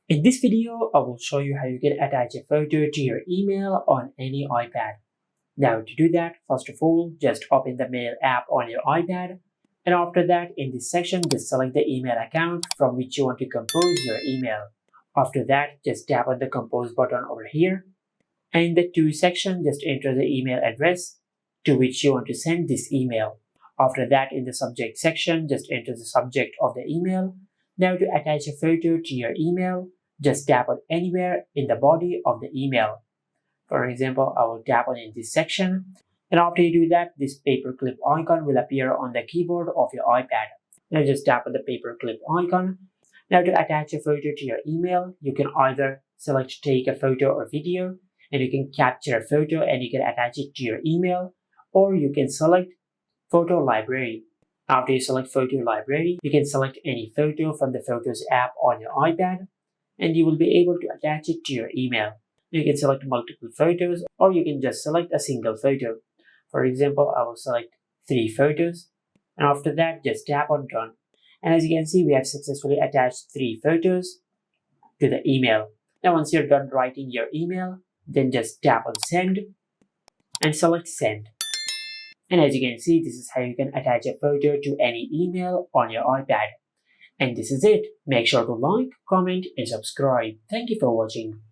In this video, I will show you how you can attach a photo to your email on any iPad. Now to do that, first of all, just open the Mail app on your iPad. And after that, in this section, just select the email account from which you want to compose your email. After that, just tap on the Compose button over here. And in the To section, just enter the email address to which you want to send this email. After that, in the Subject section, just enter the subject of the email. Now to attach a photo to your email, just tap on anywhere in the body of the email. For example, I will tap on in this section. And after you do that, this paperclip icon will appear on the keyboard of your iPad. Now just tap on the paperclip icon. Now to attach a photo to your email, you can either select take a photo or video, and you can capture a photo and you can attach it to your email, or you can select photo library. After you select photo library, you can select any photo from the Photos app on your iPad, and you will be able to attach it to your email. You can select multiple photos, or you can just select a single photo. For example, I will select 3 photos, and after that, just tap on done. And as you can see, we have successfully attached 3 photos to the email. Now once you're done writing your email, then just tap on send and select send. And as you can see, this is how you can attach a photo to any email on your iPad. And this is it. Make sure to like, comment, and subscribe. Thank you for watching.